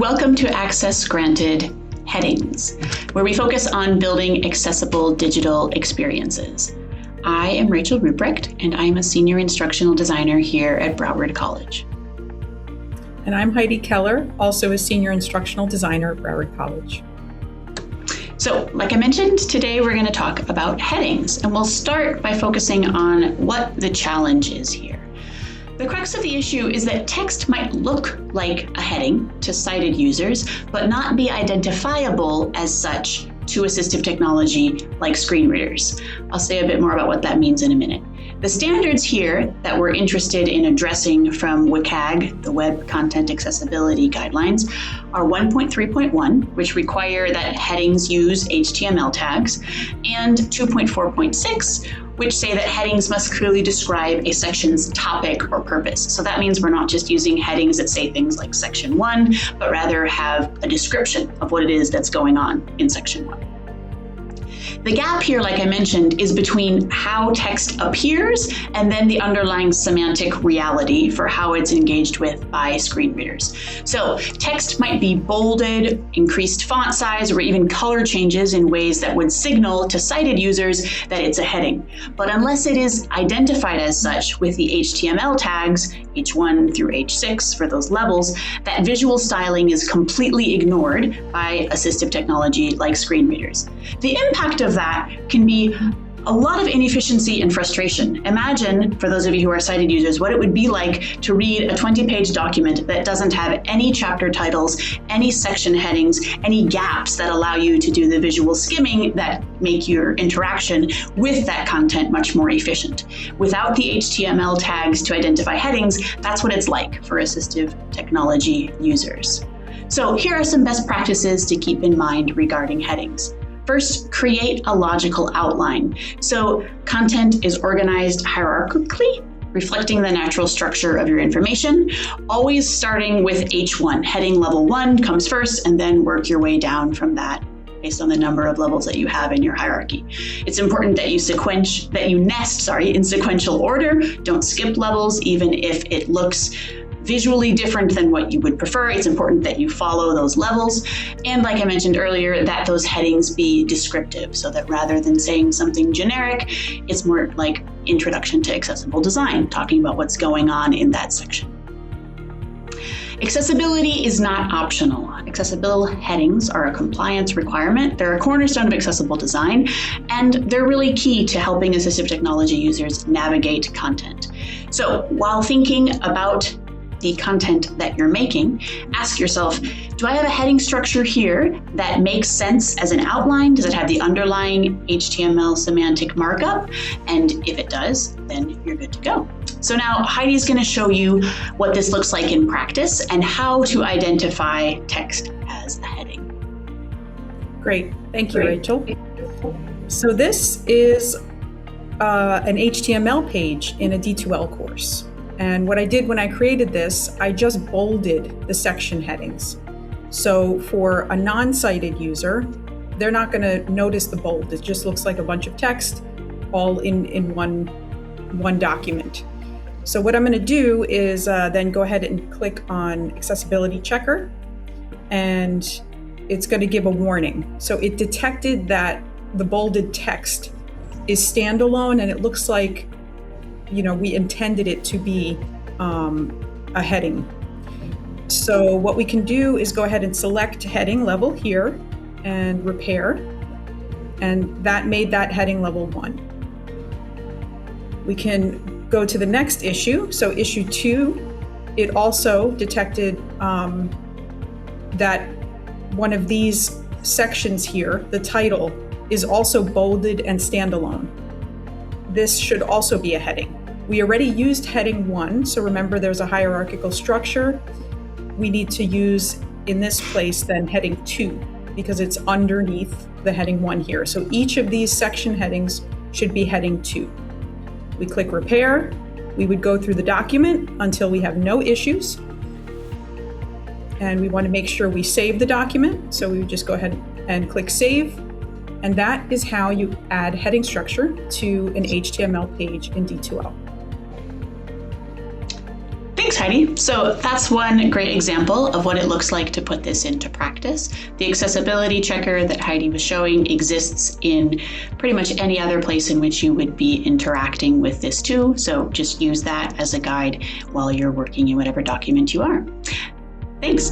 welcome to Access Granted Headings, where we focus on building accessible digital experiences. I am Rachel Ruprecht, and I'm a senior instructional designer here at Broward College. And I'm Heidi Keller, also a senior instructional designer at Broward College. So, like I mentioned, today we're going to talk about headings, and we'll start by focusing on what the challenge is here. The crux of the issue is that text might look like a heading to sighted users, but not be identifiable as such to assistive technology like screen readers. I'll say a bit more about what that means in a minute. The standards here that we're interested in addressing from WCAG, the Web Content Accessibility Guidelines, are 1.3.1, which require that headings use HTML tags, and 2.4.6, which say that headings must clearly describe a section's topic or purpose. So that means we're not just using headings that say things like section 1, but rather have a description of what it is that's going on in section 1. The gap here, like I mentioned, is between how text appears and then the underlying semantic reality for how it's engaged with by screen readers. So text might be bolded, increased font size, or even color changes in ways that would signal to sighted users that it's a heading. But unless it is identified as such with the HTML tags, H1 through H6 for those levels, that visual styling is completely ignored by assistive technology like screen readers. The impact of that can be a lot of inefficiency and frustration. Imagine, for those of you who are sighted users, what it would be like to read a 20-page document that doesn't have any chapter titles, any section headings, any gaps that allow you to do the visual skimming that make your interaction with that content much more efficient. Without the HTML tags to identify headings, that's what it's like for assistive technology users. So here are some best practices to keep in mind regarding headings. First, create a logical outline. So content is organized hierarchically, reflecting the natural structure of your information, always starting with H1. Heading level 1 comes first, and then work your way down from that based on the number of levels that you have in your hierarchy. It's important that you nest in sequential order. Don't skip levels, even if it looks visually different than what you would prefer. It's important that you follow those levels. And like I mentioned earlier, that those headings be descriptive, so that rather than saying something generic, it's more like Introduction to Accessible Design, talking about what's going on in that section. Accessibility is not optional. Accessible headings are a compliance requirement. They're a cornerstone of accessible design, and they're really key to helping assistive technology users navigate content. So while thinking about the content that you're making, ask yourself, do I have a heading structure here that makes sense as an outline? Does it have the underlying HTML semantic markup? And if it does, then you're good to go. So now Heidi's going to show you what this looks like in practice and how to identify text as a heading. Great. Thank you, Rachel. So this is an HTML page in a D2L course. And what I did when I created this, I just bolded the section headings. So for a non-sighted user, they're not going to notice the bold. It just looks like a bunch of text all in one document. So what I'm going to do is then go ahead and click on Accessibility Checker, and it's going to give a warning. So it detected that the bolded text is standalone, and it looks like we intended it to be a heading. So what we can do is go ahead and select heading level here and repair, and that made that heading level 1. We can go to the next issue. So issue 2, it also detected that one of these sections here, the title, is also bolded and standalone. This should also be a heading. We already used heading 1, so remember there's a hierarchical structure. We need to use, in this place, then heading 2, because it's underneath the heading 1 here. So each of these section headings should be heading 2. We click repair. We would go through the document until we have no issues. And we want to make sure we save the document. So we would just go ahead and click save. And that is how you add heading structure to an HTML page in D2L. Thanks, Heidi. So that's one great example of what it looks like to put this into practice. The accessibility checker that Heidi was showing exists in pretty much any other place in which you would be interacting with this too. So just use that as a guide while you're working in whatever document you are. Thanks.